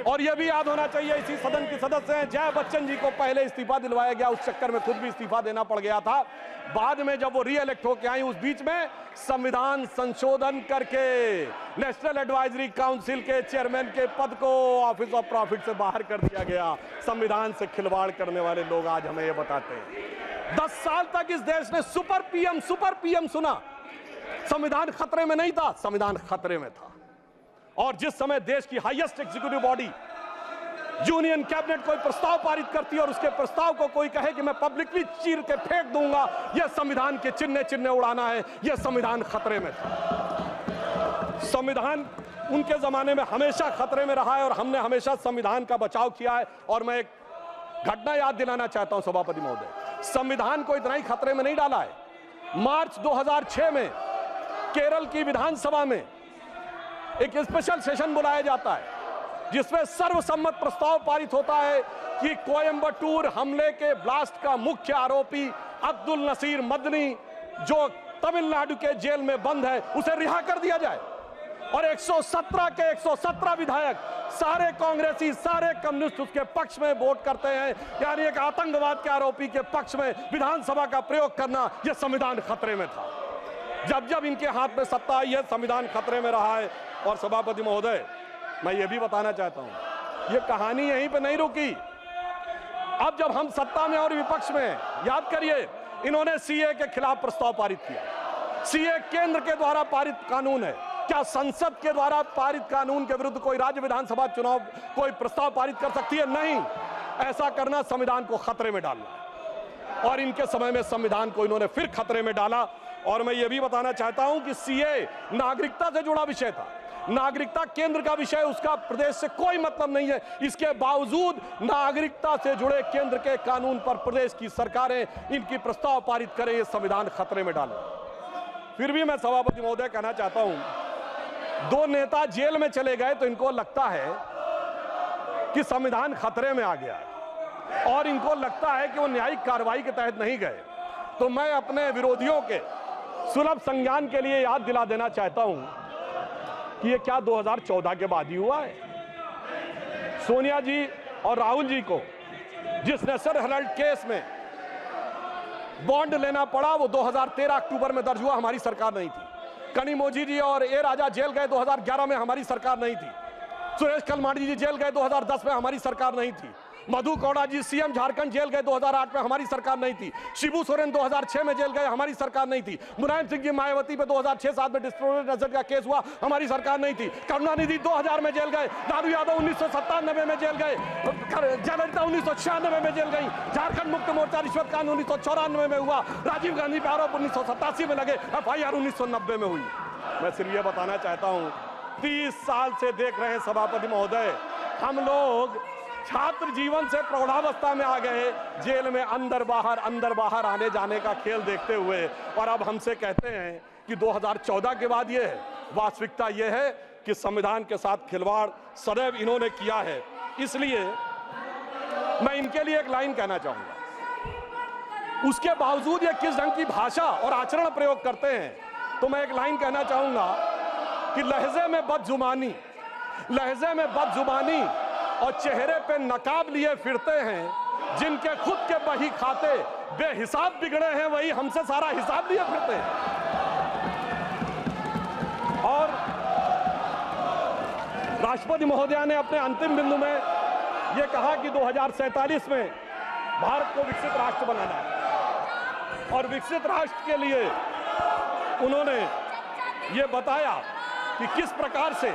और यह भी याद होना चाहिए, इसी सदन की सदस्य हैं जया बच्चन जी को पहले इस्तीफा दिलवाया गया, उस चक्कर में खुद भी इस्तीफा देना पड़ गया था। बाद में जब वो रीइलेक्ट होकर आई, उस बीच में संविधान संशोधन करके नेशनल एडवाइजरी काउंसिल के चेयरमैन के पद को ऑफिस ऑफ प्रॉफिट से बाहर कर दिया गया। संविधान से खिलवाड़ करने वाले लोग आज हमें ये बताते हैं। 10 साल तक इस देश ने सुपर पीएम सुना। संविधान खतरे में नहीं था, संविधान खतरे में था। और जिस समय देश की highest executive body union cabinet कोई प्रस्ताव पारित करती है और उसके प्रस्ताव को कोई कहे कि मैं पब्लिकली चीर के फेंक दूंगा, यह संविधान के चिन्ह उड़ाना है, यह संविधान खतरे में था। संविधान उनके जमाने में हमेशा खतरे में रहा है और हमने हमेशा संविधान का बचाव किया है। और मैं एक घटना याद दिलाना चाहता हूं सभापति महोदय, संविधान को इतना ही खतरे में नहीं डाला है। मार्च 2006 में केरल की विधानसभा में एक स्पेशल सेशन बुलाया जाता है जिसमें सर्वसम्मत प्रस्ताव पारित होता है कि कोयंबटूर हमले के ब्लास्ट का मुख्य आरोपी अब्दुल नसीर मदनी, जो तमिलनाडु के जेल में बंद है, उसे रिहा कर दिया जाए। और 117 के 117 विधायक, सारे कांग्रेसी, सारे कम्युनिस्ट उसके पक्ष में वोट करते हैं। यानी एक आतंकवाद के आरोपी के पक्ष में विधानसभा का प्रयोग करना, यह संविधान खतरे में था। जब जब इनके हाथ में सत्ता आई है, संविधान खतरे में रहा है। और सभापति महोदय, मैं ये भी बताना चाहता हूं, ये कहानी यहीं पे नहीं रुकी। अब जब हम सत्ता में और विपक्ष में, याद करिए, इन्होंने सीए के खिलाफ प्रस्ताव पारित किया। सीए केंद्र के द्वारा पारित कानून है। क्या संसद के द्वारा पारित कानून के विरुद्ध कोई राज्य विधानसभा चुनाव कोई प्रस्ताव पारित कर सकती है? नहीं। ऐसा करना संविधान को खतरे में डालना। और इनके समय में संविधान को इन्होंने फिर खतरे में डाला। और मैं ये भी बताना चाहता हूं कि सीए नागरिकता से जुड़ा विषय था। नागरिकता केंद्र का विषय, उसका प्रदेश से कोई मतलब नहीं है। इसके बावजूद नागरिकता से जुड़े केंद्र के कानून पर प्रदेश की सरकारें इनकी प्रस्ताव पारित करें, ये संविधान खतरे में डालें। फिर भी मैं सभापति महोदय कहना चाहता हूं, 2 नेता जेल में चले गए तो इनको लगता है कि संविधान खतरे में आ गया और इनको लगता है कि वो न्यायिक कार्रवाई के तहत नहीं गए। तो मैं अपने विरोधियों के सुलभ संज्ञान के लिए याद दिला देना चाहता हूं कि ये क्या 2014 के बाद ही हुआ है? सोनिया जी और राहुल जी को जिस नेशनल हेराल्ड केस में बॉन्ड लेना पड़ा वो 2013 अक्टूबर में दर्ज हुआ, हमारी सरकार नहीं थी। कनिमोझी जी और ए राजा जेल गए 2011 में, हमारी सरकार नहीं थी। सुरेश कलमाडी जी जेल गए 2010 में, हमारी सरकार नहीं थी। मधु कौड़ा जी सीएम झारखंड जेल गए 2008 में, हमारी सरकार नहीं थी। शिबू सोरेन 2006 में जेल गए, हमारी सरकार नहीं थी। मुलायम सिंह जी मायावती पे 2006-7 में डिस्ट्रोवर्टेड एसेट का केस हुआ, हमारी सरकार नहीं थी। करुणानिधि 2000 में जेल गए, लालू यादव 1997 में जेल गए, जयललिता 1996 में जेल गई, झारखंड मुक्त मोर्चा रिश्वत कांड 1994 में हुआ, राजीव गांधी पे आरोप 1987 में लगे, FIR 1990 में हुई। मैं सिर्फ ये बताना चाहता हूं, 30 साल से देख रहे हैं सभापति महोदय, हम लोग छात्र जीवन से प्रौढ़ावस्था में आ गए, जेल में अंदर बाहर आने जाने का खेल देखते हुए, और अब हमसे कहते हैं कि 2014 के बाद ये है। वास्तविकता ये है कि संविधान के साथ खिलवाड़ सदैव इन्होंने किया है। इसलिए मैं इनके लिए एक लाइन कहना चाहूंगा, उसके बावजूद ये किस ढंग की भाषा और आचरण प्रयोग करते हैं, तो मैं एक लाइन कहना चाहूंगा कि लहजे में बदजुबानी और चेहरे पे नकाब लिए फिरते हैं, जिनके खुद के बही खाते बेहिसाब बिगड़े हैं, वही हमसे सारा हिसाब लिए फिरते हैं। और राष्ट्रपति महोदया ने अपने अंतिम बिंदु में यह कहा कि 2047 में भारत को विकसित राष्ट्र बनाना है, और विकसित राष्ट्र के लिए उन्होंने ये बताया कि किस प्रकार से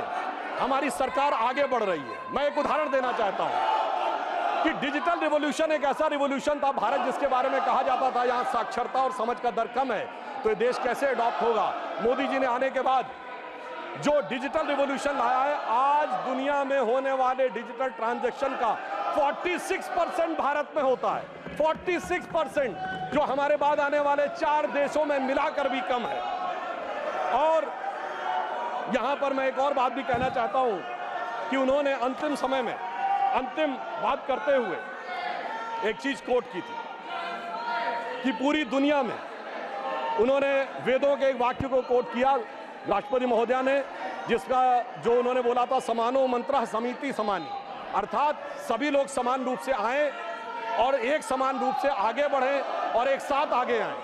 हमारी सरकार आगे बढ़ रही है। मैं एक उदाहरण देना चाहता हूं कि डिजिटल रिवॉल्यूशन एक ऐसा रिवॉल्यूशन था, भारत जिसके बारे में कहा जाता था यहां साक्षरता और समझ का दर कम है, तो ये देश कैसे अडॉप्ट होगा। मोदी जी ने आने के बाद जो डिजिटल रिवॉल्यूशन लाया है, आज दुनिया में होने वाले डिजिटल ट्रांजैक्शन का 46% भारत में होता है। 46%, जो हमारे बाद आने वाले 4 देशों में मिलाकर भी कम है। और यहां पर मैं एक और बात भी कहना चाहता हूं कि उन्होंने अंतिम समय में अंतिम बात करते हुए एक चीज कोट की थी कि पूरी दुनिया में उन्होंने वेदों के एक वाक्य को कोट किया राष्ट्रपति महोदया ने, जिसका जो उन्होंने बोला था, समानो मंत्रः समिति समानी, अर्थात सभी लोग समान रूप से आए और एक समान रूप से आगे बढ़ें और एक साथ आगे आए।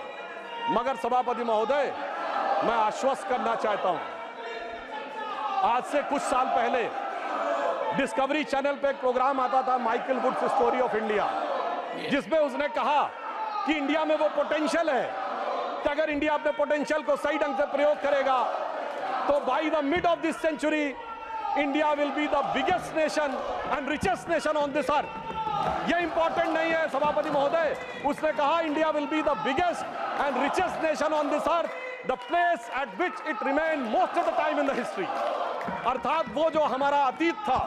मगर सभापति महोदय, मैं आश्वस्त करना चाहता हूं, आज से कुछ साल पहले डिस्कवरी चैनल पे एक प्रोग्राम आता था, Michael Woods story of India, जिसमें उसने कहा कि इंडिया में वो पोटेंशियल है कि अगर इंडिया अपने पोटेंशियल को सही ढंग से प्रयोग करेगा तो by the mid of this century India will be the biggest nation and richest nation on this earth. ये इंपॉर्टेंट नहीं है सभापति महोदय, उसने कहा India will be the biggest and richest nation on this earth, the place at which it remain most of the time in the history. अर्थात वो जो हमारा अतीत था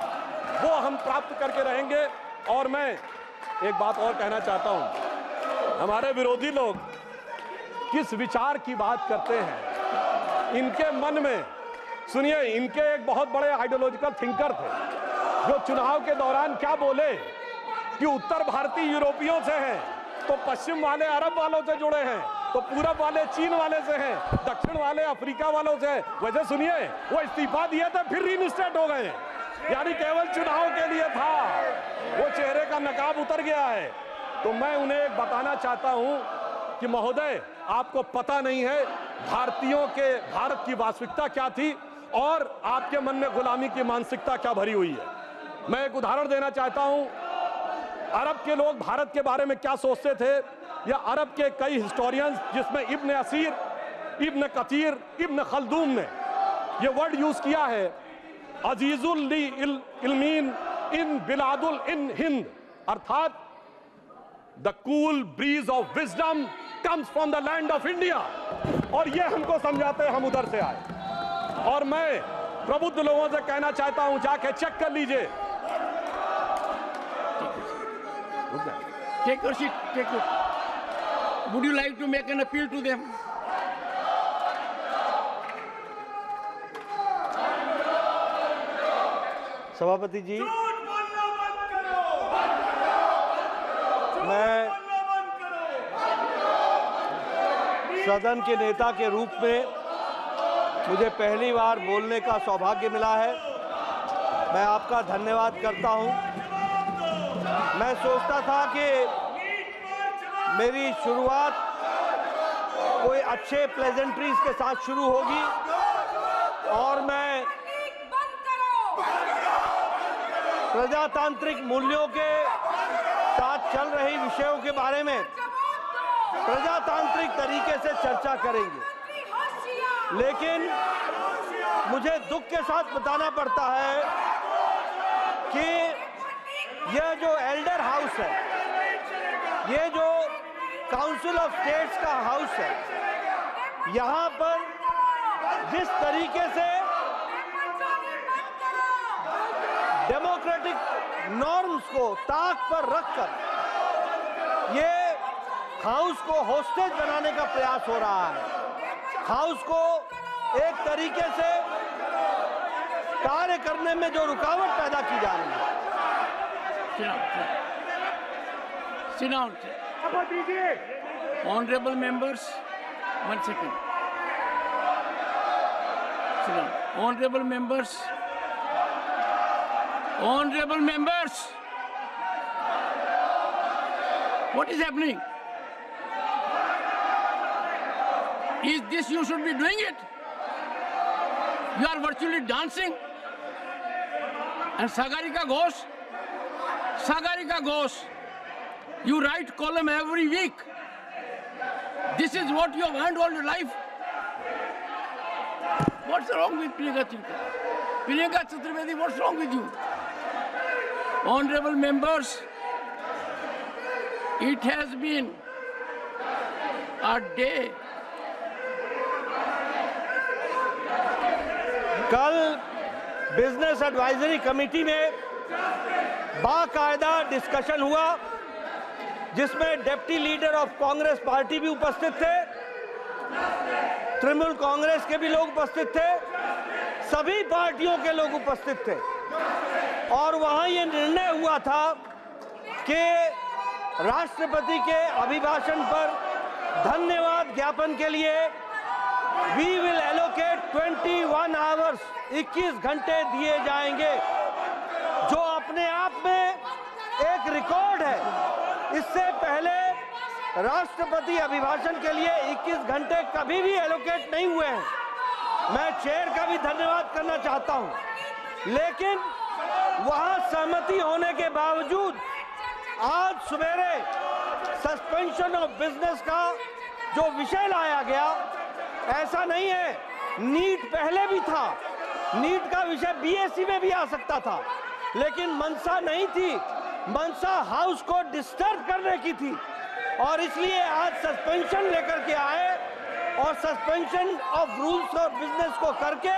वो हम प्राप्त करके रहेंगे। और मैं एक बात और कहना चाहता हूं, हमारे विरोधी लोग किस विचार की बात करते हैं, इनके मन में, सुनिए, इनके एक बहुत बड़े आइडियोलॉजिकल थिंकर थे जो चुनाव के दौरान क्या बोले कि उत्तर भारतीय यूरोपियों से हैं, तो पश्चिम वाले अरब वालों से जुड़े हैं, तो पूरब वाले चीन वाले से हैं, दक्षिण वाले अफ्रीका वालों से हैं। वैसे सुनिए, वो इस्तीफा दिए थे फिर रीइंस्टेट हो गए, यानी केवल चुनाव के लिए था, वो चेहरे का नकाब उतर गया है। तो मैं उन्हें एक बताना चाहता हूं कि महोदय, आपको पता नहीं है भारतीयों के भारत की वास्तविकता क्या थी और आपके मन में गुलामी की मानसिकता क्या भरी हुई है। मैं एक उदाहरण देना चाहता हूं, अरब के लोग भारत के बारे में क्या सोचते थे, या अरब के कई हिस्टोरियंस, जिसमें इब्न असीर, इब्न कतीर, इब्न खल्दून ने ये वर्ड यूज किया है, अजीजुल ली इल्मीन इन बिलादुल इन हिंद, अर्थात the cool bridge of wisdom comes from the land of India. और ये हमको समझाते हैं, हम उधर से आए। और मैं प्रबुद्ध लोगों से कहना चाहता हूं, जाके चेक कर लीजिए। Take your seat. Take your. Would you like to make an appeal to them? सभापति जी, मैं सदन के नेता के रूप में मुझे पहली बार बोलने का सौभाग्य मिला है। मैं आपका धन्यवाद करता हूं। मैं सोचता था कि मेरी शुरुआत कोई अच्छे प्लेजेंट्रीज के साथ शुरू होगी और मैं प्रजातांत्रिक मूल्यों के साथ चल रही विषयों के बारे में प्रजातांत्रिक तरीके से चर्चा करेंगे, लेकिन मुझे दुख के साथ बताना पड़ता है कि यह जो एल्डर हाउस है, ये जो काउंसिल ऑफ स्टेट्स का हाउस है, यहाँ पर जिस तरीके से डेमोक्रेटिक नॉर्म्स को ताक पर रखकर ये हाउस को होस्टेज बनाने का प्रयास हो रहा है, हाउस को एक तरीके से कार्य करने में जो रुकावट पैदा की जा रही है। Sit down. Honorable members, 1 second. Sit down. Honorable members. Honorable members. What is happening? Is this you should be doing it? You are virtually dancing. And Sagarika Ghosh, you write column every week. This is what you have earned all your life. What's wrong with Priyanka Chaturvedi? Priyanka Chaturvedi, what's wrong with you? Honorable members, it has been a day. कल business advisory committee में बाकायदा discussion हुआ, जिसमें deputy leader of Congress party भी उपस्थित थे, तृणमूल कांग्रेस के भी लोग उपस्थित थे, सभी पार्टियों के लोग उपस्थित थे और वहां ये निर्णय हुआ था कि राष्ट्रपति के अभिभाषण पर धन्यवाद ज्ञापन के लिए वी विल एलोकेट 21 आवर्स, 21 घंटे दिए जाएंगे, जो अपने आप में एक रिकॉर्ड है। इससे पहले राष्ट्रपति अभिभाषण के लिए 21 घंटे कभी भी एलोकेट नहीं हुए हैं। मैं चेयर का भी धन्यवाद करना चाहता हूं, लेकिन वहां सहमति होने के बावजूद आज सवेरे सस्पेंशन ऑफ बिजनेस का जो विषय लाया गया, ऐसा नहीं है, नीट पहले भी था, नीट का विषय बीएससी में भी आ सकता था, लेकिन मंशा नहीं थी, मंशा हाउस को डिस्टर्ब करने की थी और इसलिए आज सस्पेंशन लेकर के आए और सस्पेंशन ऑफ रूल्स और बिजनेस को करके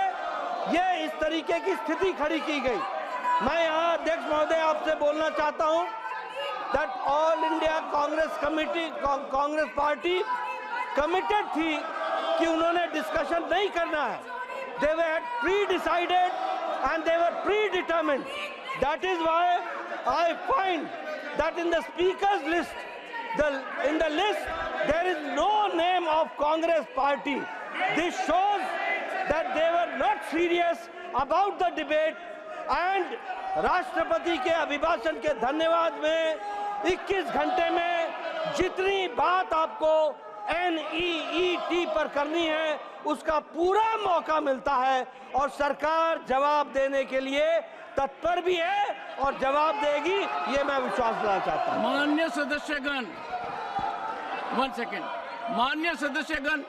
ये इस तरीके की स्थिति खड़ी की गई। मैं यहाँ अध्यक्ष महोदय आपसे बोलना चाहता हूँ that all India Congress committee, Congress party committed थी कि उन्होंने डिस्कशन नहीं करना है। They were pre-decided and they were predetermined. That is why I find that in the speaker's list, in the list, there is no name of Congress party. This shows that they were not serious about the debate and राष्ट्रपति के अभिभाषण के धन्यवाद में 21 घंटे में जितनी बात आपको NEET पर करनी है उसका पूरा मौका मिलता है और सरकार जवाब देने के लिए तत्पर भी है और जवाब देगी, ये मैं विश्वास दिलाना चाहता हूं। माननीय सदस्यगण, 1 सेकेंड, माननीय सदस्यगण,